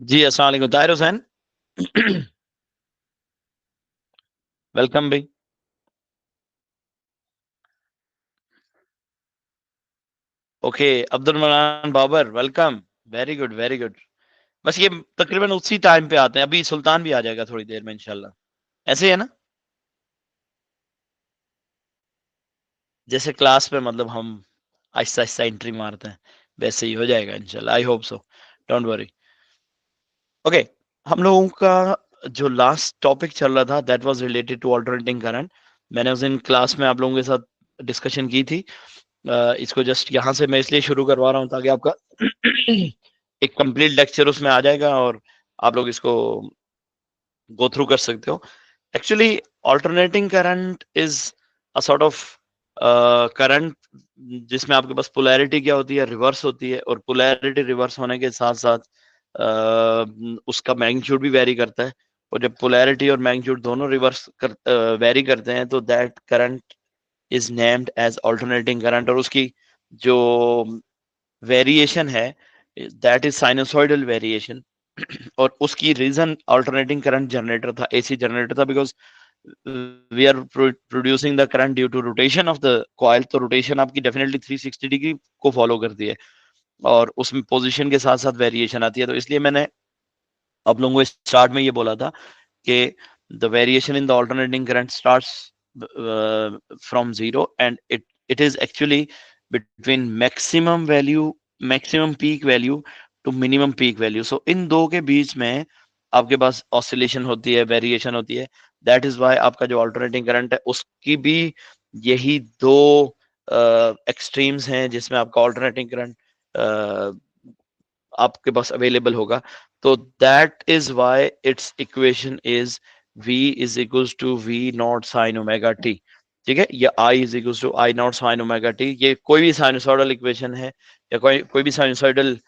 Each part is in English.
जी अस्सलाम वालेकुम ताहिर हुसैन। वेलकम भाई। Okay, Abdul Manan Babar welcome. Very good very good. बस ये तकरीबन उसी टाइम पे आते हैं, अभी सुल्तान भी आ जाएगा थोड़ी देर में इंशाल्लाह। ऐसे ही है ना, जैसे क्लास में मतलब हम आहिस्ता आहिस्ता एंट्री मारते हैं, वैसे ही हो जाएगा इंशाल्लाह। I hope so, don't worry. Okay, हम लोगों का जो लास्ट टॉपिक चल रहा था that was related to alternating current. मैंने उस दिन क्लास में आप लोगों के साथ डिस्कशन की थी। इसको जस्ट यहाँ से मैं इसलिए शुरू करवा रहा हूँ ताकि आपका एक कंप्लीट लेक्चर उसमें आ जाएगा और आप लोग इसको गो थ्रू कर सकते हो। Actually alternating current is a sort of current जिसमें आपके पास पोलैरिटी क्या होती है, रिवर्स होती है, और पोलैरिटी रिवर्स होने के साथ साथ उसका मैग्नीट्यूड भी वेरी करता है। और जब पोलैरिटी और मैग्नीट्यूड दोनों रिवर्स वेरी करते हैं तो that current is named as alternating current. और उसकी जो वेरिएशन है दैट इज साइनसोइडल वेरिएशन। और उसकी रीजन अल्टरनेटिंग करंट जनरेटर था, एसी जनरेटर था, because we are producing the current due to rotation of the coil. तो रोटेशन आपकी डेफिनेटली 360 डिग्री को फॉलो करती है और उसमें पोजीशन के साथ साथ वेरिएशन आती है। तो इसलिए मैंने आप लोगों को स्टार्ट में ये बोला था कि the variation in the alternating current starts from zero, and it is actually between maximum peak value to minimum peak value. So इन दो के बीच में आपके पास ऑसिलेशन होती है, वेरिएशन होती है। दैट इज वाई आपका जो ऑल्टरनेटिंग करंट है उसकी भी यही दो एक्सट्रीम्स हैं जिसमें आपका ऑल्टरनेटिंग करंट आपके पास अवेलेबल होगा। तो that is why its equation is v is equals to v naught sine omega t. ठीक है, या I is equals to I naught sine omega t. ये कोई भी साइनसॉइडल इक्वेशन है या कोई कोई भी साइनसॉइडल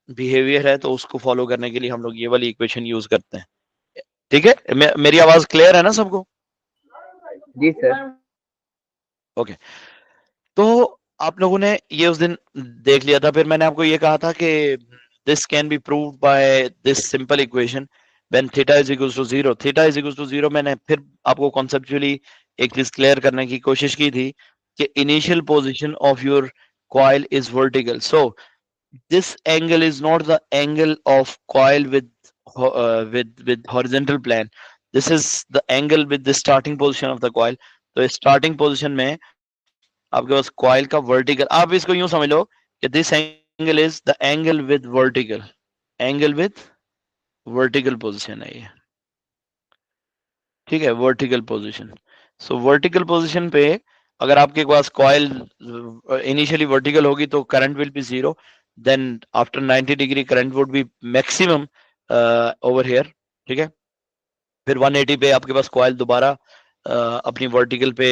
बिहेवियर है तो उसको फॉलो करने के लिए हम लोग ये वाली इक्वेशन यूज करते हैं। ठीक है, मेरी आवाज क्लियर है ना सबको? जी सर। ओके, तो आप लोगों ने ये उस दिन देख लिया था। फिर मैंने आपको ये कहा था कि this can be proved by this simple equation when theta is equals to zero. Theta is equals to zero मैंने फिर आपको कॉन्सेप्चुअली एक चीज क्लियर करने की कोशिश की थी कि initial position of your coil is vertical. So this angle is not the angle of coil with horizontal plane. This is the angle with the starting position of the coil. तो starting position में आपके पास coil का vertical, आप इसको यूं समझ लो कि this angle is the angle with vertical, angle with vertical position है ये। ठीक है, vertical position. So vertical position पे अगर आपके पास कॉइल इनिशियली वर्टिकल होगी तो current will be zero. Then after 90 degree current would be maximum over here. ठीक है, फिर 180 पे आपके पास कॉइल दोबारा अपनी वर्टिकल पे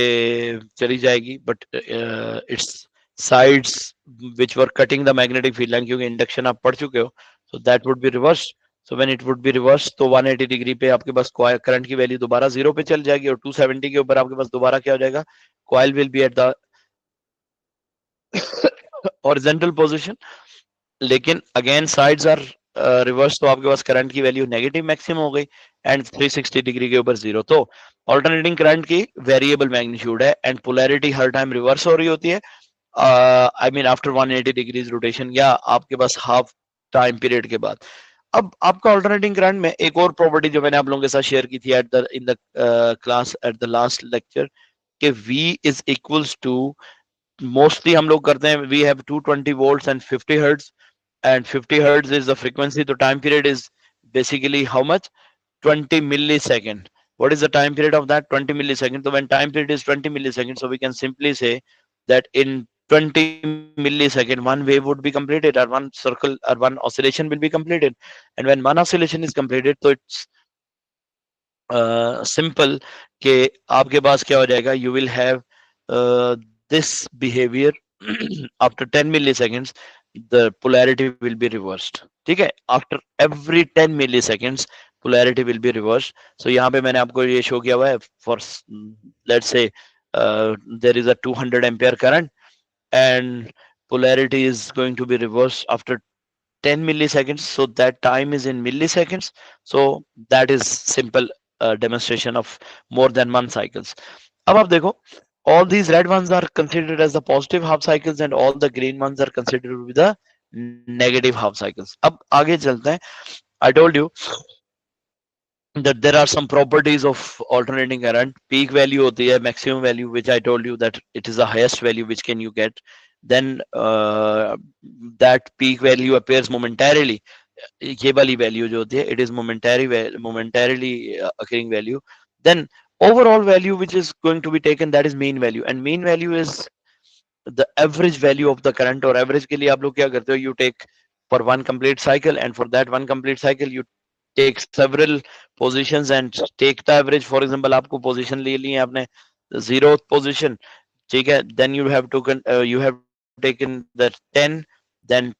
चली जाएगी, but it's sides which were cutting the magnetic field line, क्योंकि इंडक्शन आप पढ़ चुके हो, so that would be reverse. So when it would be reverse तो 180 डिग्री पे आपके पास करंट की वैल्यू दोबारा जीरो पे चल जाएगी और 270 के ऊपर आपके पास दोबारा क्या हो जाएगा, coil will be at the horizontal position. लेकिन अगेन साइड्स आर रिवर्स, तो आपके पास करंट की वैल्यू नेगेटिव मैक्सिमम हो गई एंड 360 डिग्री के ऊपर जीरो। तो ऑल्टरनेटिंग करंट की वेरिएबल मैग्नीट्यूड है and polarity her time reverse हो रही होती है। I mean after 180 degrees rotation या आपके पास हाफ टाइम पीरियड के बाद। अब आपका ऑल्टरनेटिंग करंट में एक और प्रॉपर्टी जो मैंने आप लोगों के साथ शेयर की थी at the in the class at the last lecture कि V is equals to, mostly हम लोग करते हैं we have 220 volts and 50 hertz, and 50 hertz is the frequency. The time period is basically how much? 20 millisecond. What is the time period of that? 20 milliseconds. So when time period is 20 milliseconds, so we can simply say that in 20 millisecond one wave would be completed, or one circle or one oscillation will be completed. And when one oscillation is completed, so it's simple कि आपके पास क्या हो जाएगा, you will have this behavior after 10 milliseconds the polarity will be reversed. ठीक है, after every 10 milliseconds polarity will be reversed. So यहाँ पे मैंने आपको ये शो किया हुआ है for let's say there is a 200 ampere current and polarity is going to be reversed after 10 milliseconds, so that time is in milliseconds. So that is simple demonstration of more than one cycles. अब आप देखो, all these red ones are considered as the positive half cycles and all the green ones are considered to be the negative half cycles. अब आगे चलते हैं. I told you that there are some properties of alternating current. Peak value होती है, maximum value, which I told you that it is the highest value which can you get. Then that peak value appears momentarily. ये वाली value जो होती है, it is momentarily occurring value. Then overall value which is going to be taken, that is mean value, and mean value is the average value of the current. और average के लिए आप लोग क्या करते हो, you take for one complete cycle, and for that one complete cycle you take several positions and take the average. For example, आपको position ले ली है आपने 0th position, ठीक है, then you have taken the 10, then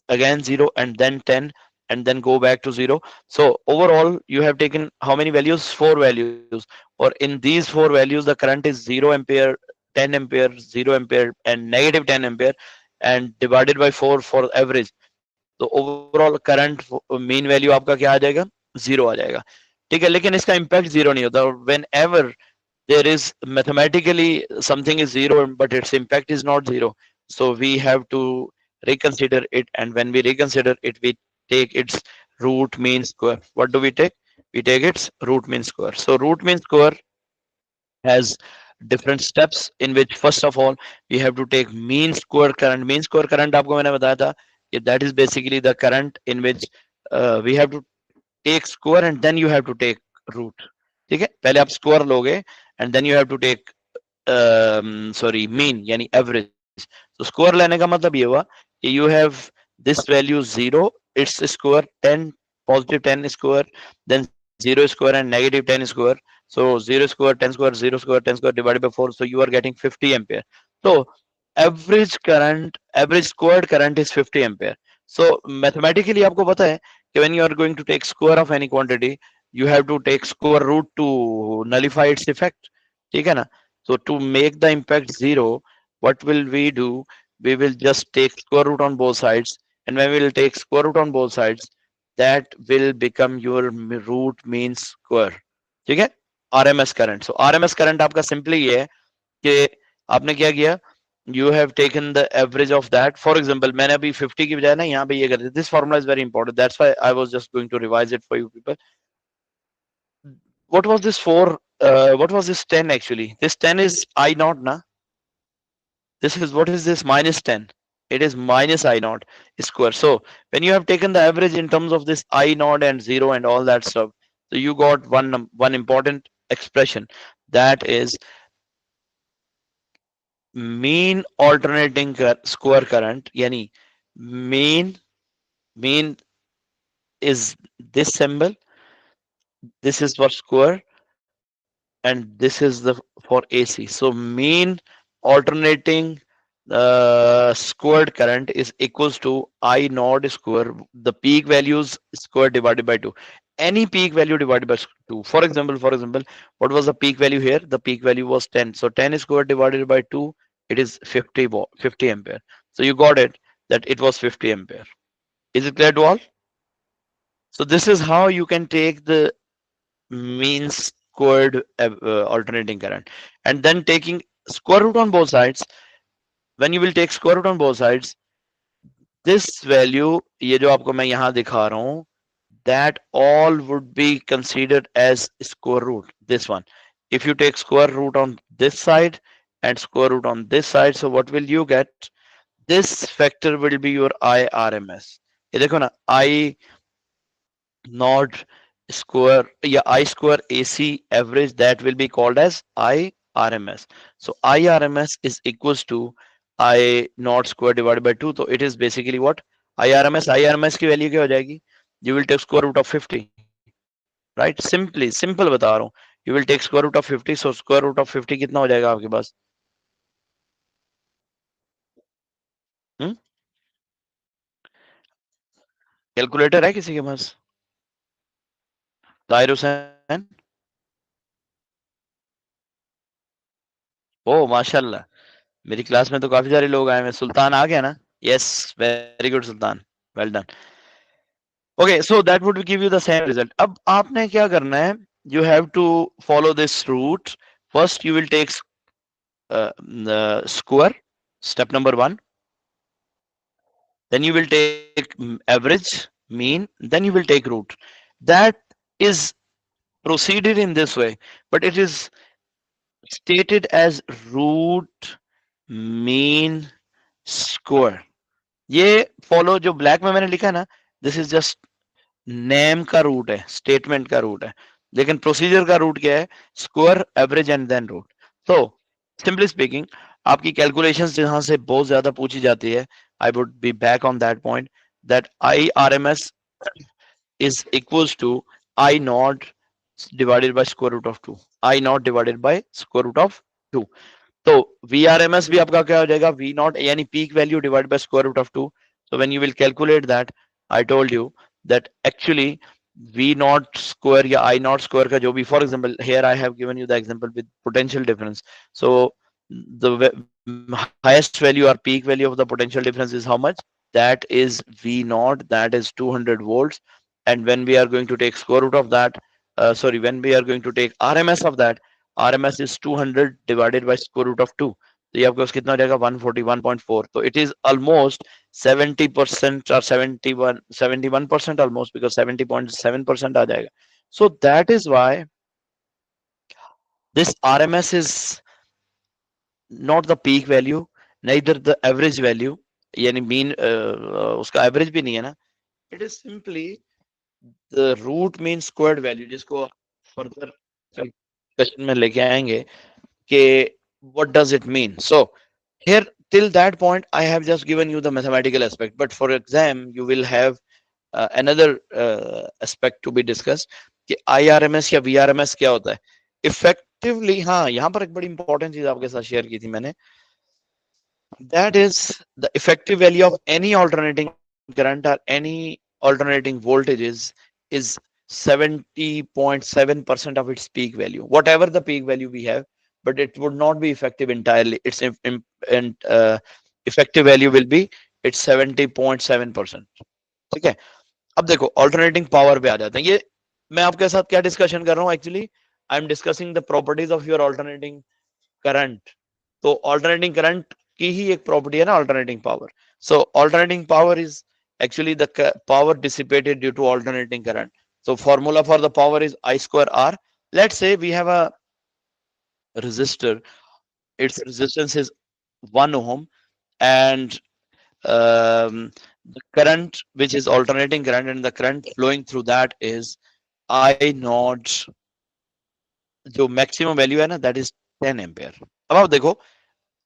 again 0, and then 10, and then go back to 0. So overall you have taken how many values? Four values, or in these four values the current is 0 ampere, 10 ampere, 0 ampere, and negative 10 ampere, and divided by 4 for average. तो overall current main value आपका क्या आ जाएगा? Zero आ जाएगा. ठीक है, लेकिन इसका impact zero नहीं होता. When ever there is mathematically something is zero but its impact is not zero, so we have to reconsider it, and when we reconsider it we take its root mean square. What do we take? We take its root mean square. So root mean square has different steps in which first of all we have to take mean square current. Mean square current आपको मैंने बताया था कि that is basically the current in which we have to take square and then you have to take root. ठीक है, पहले आप square लोगे and then you have to take sorry mean यानी average. तो स्क्वायर लेने का मतलब ये हुआ कि you have this value 0, its square 10, positive 10 square, then 0 square and negative 10 square. So 0 square 10 square 0 square 10 square divided by 4, so you are getting 50 ampere. So average squared current is 50 ampere. So mathematically आपको पता है कि when you are going to take square of any quantity you have to take square root to nullify its effect. ठीक है ना? So to make the impact zero, what will we do? We will just take square root on both sides, and when we will take square root on both sides, that will become your root mean square. ठीक है? RMS current. So RMS current आपका simply ये है कि आपने क्या किया? You have taken the average of that. For example, मैंने अभी 50 की बजाय ना यहाँ पे ये कर दिया. This formula is very important. That's why I was just going to revise it for you people. What was this for? What was this 10 actually? This 10 is I naught na. This is what is this minus 10? It is minus I naught square. So when you have taken the average in terms of this I naught and 0 and all that stuff, so you got one important expression, that is mean alternating square current. Yani mean is this symbol. This is for square and this is the for AC. So mean alternating squared current is equals to I naught square, the peak values square divided by 2. Any peak value divided by 2. For example, what was the peak value here? The peak value was 10. So 10 square divided by 2, it is 50 ampere. So you got it that it was 50 ampere. Is it clear to all? So this is how you can take the mean squared alternating current, and then taking square root on both sides. When you will take square root on both sides, this value ये जो आपको मैं यहाँ दिखा रहा हूँ, that all would be considered as square root. This one, if you take square root on this side and square root on this side, so what will you get? This factor will be your IRMS. ये देखो ना, I not square, yeah, I square AC average, that will be called as IRMS. So IRMS is equals to I not square divided by 2. So it is basically what? IRMS की value क्या हो जाएगी? You will take square root of 50, right? Simply simple बता रहा हूँ. You will take square root of 50. So square root of 50 कितना हो जाएगा आपके पास? हम्म? कैलकुलेटर है किसी के पास? ताहिर हुसैन? ओ माशाल्लाह, मेरी क्लास में तो काफी सारे लोग आए हैं. सुल्तान आ गया ना? Yes, very good Sultan, well done. Okay, so that would give you the same result. अब आपने क्या करना है? You have to follow this route. First, you will take the square, step number one. Then you will take average, mean. Then you will take root. That is proceeded in this way, but it is stated as root mean square. ये follow जो black में मैंने लिखा है ना, this is just name का root है, statement का रूट है, लेकिन प्रोसीजर का रूट क्या है? Square, average and then root. तो सिंपली स्पीकिंग, आपकी कैलकुलेशंस जहां से बहुत ज्यादा पूछी जाती है, I would be back on that point, that I R M S is equals to I naught divided by square root of 2. I naught divided by square root of 2. तो VRMS भी आपका क्या हो जाएगा? V naught यानी peak value divided by square root of 2. So when you will calculate that, I told you that actually V naught square या I naught square का जो भी, for example, here I have given you the example with potential difference. So the highest value or peak value of the potential difference is how much? That is V naught, that is 200 volts. And when we are going to take square root of that, sorry, when we are going to take RMS of that, RMS is 200 divided by square root of 2. तो ये आपके पास कितना हो जाएगा? 141.4. तो it is almost 70% or 71% almost, because 70.7% आ जाएगा. So that is why this RMS is not the peak value, neither the average value, यानी mean उसका average भी नहीं है ना. It is simply the root mean squared value, जिसको further discussion में लेके आएंगे कि what does it mean. So here till that point I have just given you the mathematical aspect, but for exam you will have another aspect to be discussed कि IRMS या VRMS क्या होता है effectively. हाँ, यहाँ पर एक बड़ी इंपॉर्टेंट चीज आपके साथ शेयर की थी मैंने, that is the effective value of any alternating current or any alternating voltages is 70.7% of its peak value, whatever the peak value we have, but it would not be effective entirely. Its effective value will be its 70.7%. ठीक है. अब देखो alternating power पे आ जाते हैं. ये मैं आपके साथ क्या डिस्कशन कर रहा हूँ? Actually I am discussing the properties of your alternating current. तो ऑल्टरनेटिंग करंट की ही एक प्रॉपर्टी है ना alternating power. So alternating power is actually the power dissipated due to alternating current. So formula for the power is I square R. Let's say we have a resistor, its resistance is 1 ohm, and the current which is alternating current and the current flowing through that is I naught, जो maximum value है ना, that is 10 ampere. अब आप देखो,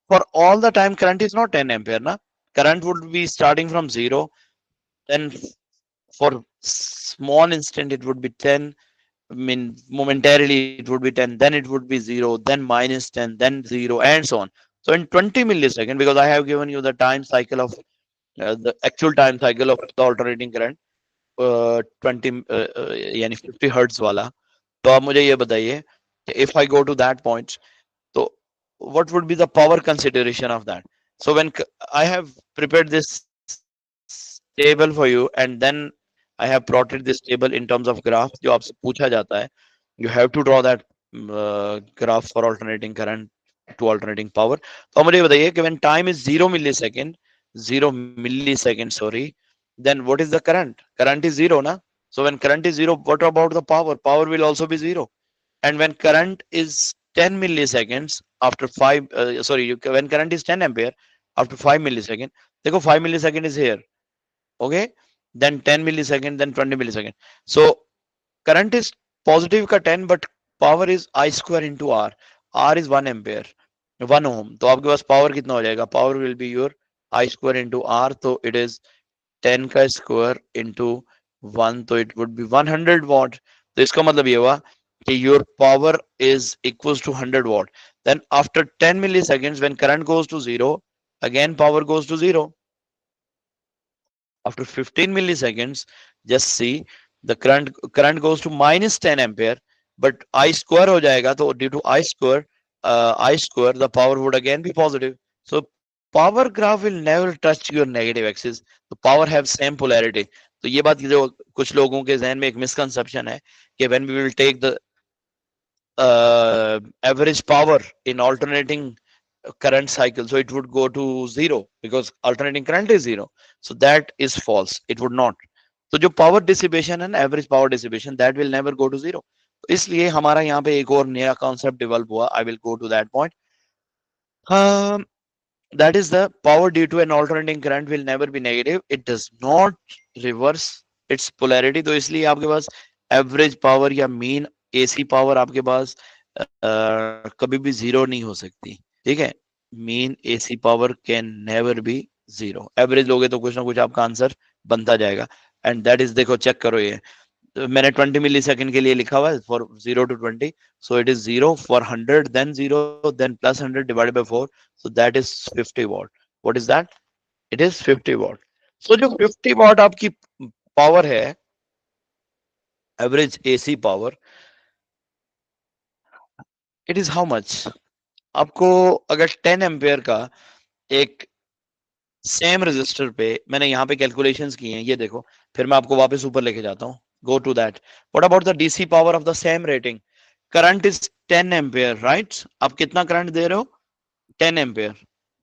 for all the time current is not 10 ampere na. Current would be starting from 0, then for small instant it would be 10, I mean momentarily it would be 10, then it would be 0, then minus 10, then 0, and so on. So in 20 millisecond, because I have given you the time cycle of the actual time cycle of the alternating current, 20 यानी 50 hertz वाला. तो आप मुझे ये बताइए कि if I go to that point, so what would be the power consideration of that? So when I have prepared this table for you, and then I have plotted this table in terms of graph जो आपसे पूछा जाता है, you have to draw that graph for alternating current to alternating power. तो आप मुझे बताइए कि when time is 0 millisecond, sorry, then what is the current? Current is 0 na. So when current is 0, what about the power? Power will also be 0. And when current is 10 milliseconds after 5, sorry, when current is 10 ampere after 5 millisecond, देखो 5 millisecond is here, okay, then 10 millisecond, then 20 millisecond. So current is positive का 10, but power is I square into R. R is 1 ampere, 1 ohm. तो आपके पास power कितना हो जाएगा? Power will be your I square into R. तो it is 10 का square into 1, तो it would be 100 watt. तो इसका मतलब ये हुआ कि your power is equals to 100 watt. Then after 10 milliseconds, when current goes to 0, again power goes to 0. After 15 milliseconds, just see the current goes to minus 10 ampere, but I square हो जाएगा. तो due to I square, the power would again be positive. So power graph will never touch your negative axis. The power have same polarity. तो ये बात जो कुछ लोगों के जहन में एक मिसकंसेप्शन है कि when we will take the average power in alternating current cycle, so it would go to zero because alternating current is zero. So that is false. It would not. तो जो पावर डिसिपेशन है ना, average power dissipation, that will never go to zero. तो इसलिए हमारा यहाँ पे एक और नया कॉन्सेप्ट डेवलप हुआ. I will go to that point. That is the power due to an alternating current will never be negative. It does not reverse its polarity. तो इसलिए आपके पास एवरेज पावर या मीन एसी पावर आपके पास कभी भी zero नहीं हो सकती. ठीक है. Mean AC power can never be zero. Average लोगे तो कुछ ना कुछ आपका आंसर बनता जाएगा. एंड दैट इज, देखो चेक करो ये. मैंने 20 मिली सेकेंड के लिए लिखा हुआ है for 0 to 20. So it is 0 for 100, then 0, then plus 100 divided by 4. So that is 50 watt. What is that? It is 50 watt. So जो 50 वॉट आपकी पावर है, average AC power, it is how much? आपको अगर 10 ampere का एक same register पे, मैंने यहाँ पे कैलकुलेशंस की हैं, ये देखो, फिर मैं आपको वापस ऊपर लेके जाता हूँ. Go to that. What about the DC power of the same rating? Current is 10 ampere, right? आप कितना करंट दे रहे हो? 10 ampere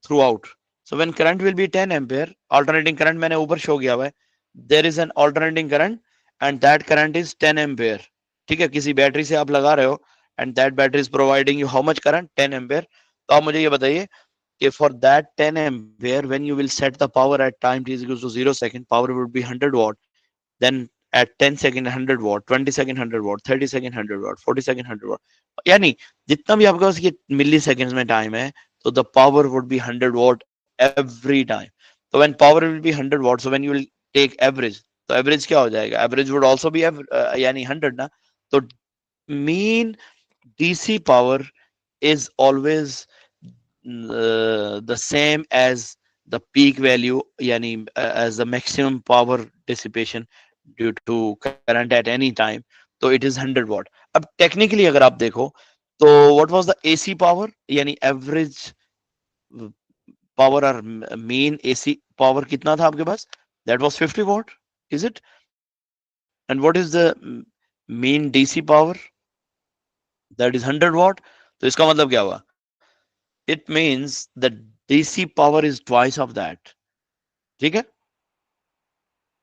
throughout. So when current will be 10 ampere, alternating current मैंने ऊपर शो किया हुआ है. There is an alternating current and that current is 10 ampere. ठीक है. किसी बैटरी से आप लगा रहे हो and that battery is providing you how much current? 10 ampere. तो आप मुझे ये बताइए कि for that 10 ampere, when you will set the power at time t is equals to 0 second, power would be 100 watt. Then at 10 second 100 watt, 20 second 100 watt, 30 second 100 watt, 40 second 100 watt. यानी जितना भी आपके पास ये मिली सेकेंड्स में time है, तो the power would be 100 watt every time. So when power will be 100 watt, so when you will take average, तो average क्या हो जाएगा? Average would also be यानी 100 ना. तो mean DC power is always the same as the peak value, yani as the maximum power dissipation due to current at any time. तो it is 100 watt. अब technically अगर आप देखो, तो what was the AC power, यानी average power और mean AC power कितना था आपके पास? That was 50 watt, is it? And what is the mean DC power? That is 100 watt. तो इसका मतलब क्या हुआ? It means the DC power is twice of that. ठीक है.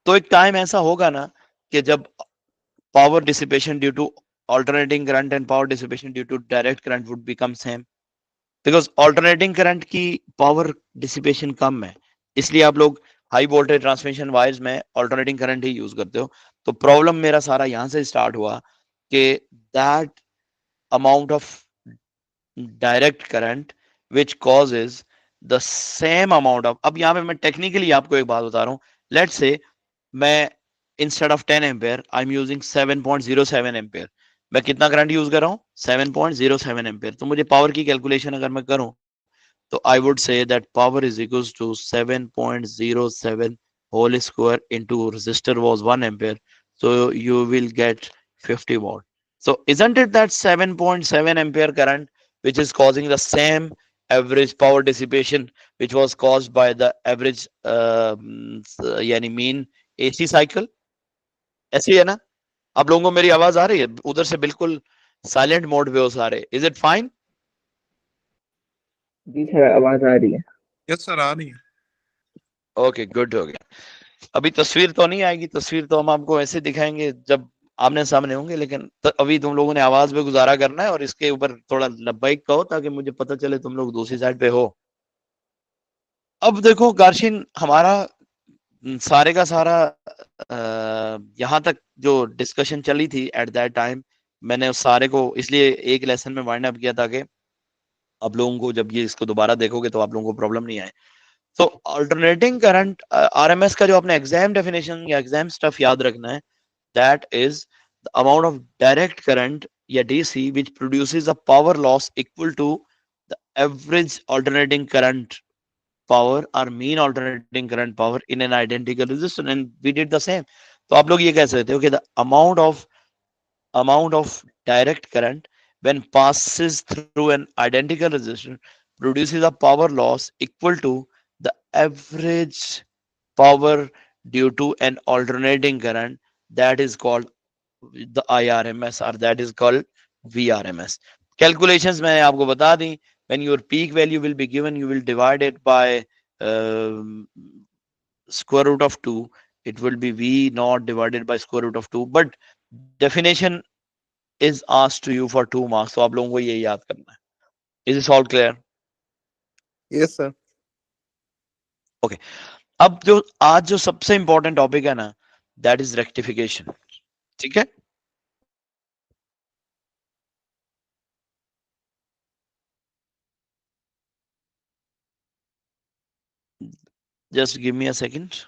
तो एक टाइम ऐसा होगा ना कि जब power dissipation due to alternating current and power dissipation due to direct current would become same, because alternating current की पावर डिसिपेशन कम है. इसलिए आप लोग हाई वोल्टेज ट्रांसमिशन वायर्स में ऑल्टरनेटिंग करंट ही यूज करते हो. तो प्रॉब्लम मेरा सारा यहां से स्टार्ट हुआ कि that amount of direct current which causes the same amount of. अब यहाँ पे मैं टेक्निकली आपको एक बात बता रहा हूँ. लेट्स से मैं instead of 10 ampere I am using 7.07 ampere. मैं कितना करंट यूज कर रहा हूँ? 7.07 एम्पेयर. तो मुझे पावर की कैलकुलेशन अगर मैं करूं, तो I would say that power is equals to 7.07 whole square into resistor was 1 ampere. So you will get 50 watt. So isn't it that 7.7 ampere current which is causing the same average power dissipation which was caused by the average यानी mean AC cycle? ऐसी है ना? आप लोगों को मेरी आवाज आ रही है? उधर से बिल्कुल साइलेंट मोड पे हो सारे. Is it fine? जी सर, आवाज आ रही है। यस सर, आ रही है। ओके, गुड हो गया. अभी तस्वीर तो नहीं आएगी. तस्वीर तो हम आपको ऐसे दिखाएंगे जब आमने सामने होंगे, लेकिन अभी तुम लोगों ने आवाज पे गुजारा करना है और इसके ऊपर थोड़ा लब्बाइक कहो ताकि मुझे पता चले तुम लोग दूसरी साइड पे हो. अब देखो गार्शिन, हमारा सारे का सारा यहाँ तक जो डिस्कशन चली थी एट दैट टाइम, मैंने उस सारे को इसलिए एक लेसन में वाइंड अप किया ताकि आप लोगों को जब ये इसको दोबारा देखोगे तो आप लोगों को प्रॉब्लम नहीं आए. तो अल्टरनेटिंग करंट, आरएमएस का जो अपने एग्जाम डेफिनेशन या एग्जाम स्टफ याद रखना है, that is the amount of direct current या DC which produces a power loss equal to the average alternating current power or mean alternating current power in an identical resistor, and we did the same. तो आप लोग ये कह सकते हो कि the amount of direct current when passes through an identical resistor produces a power loss equal to the average power due to an alternating current, that is called the IRMS, or that is called VRMS. Calculations मैंने आपको बता दी. When your peak value will be given, you will divide it by um, square root of 2. It will be V naught divided by square root of 2. But definition is asked to you for 2 marks. तो आप लोगों को ये याद करना है. Is this all clear? Yes, sir. Okay. अब जो आज जो सबसे इंपॉर्टेंट टॉपिक है ना, दैट इज रेक्टिफिकेशन. ठीक है. Just give me a second.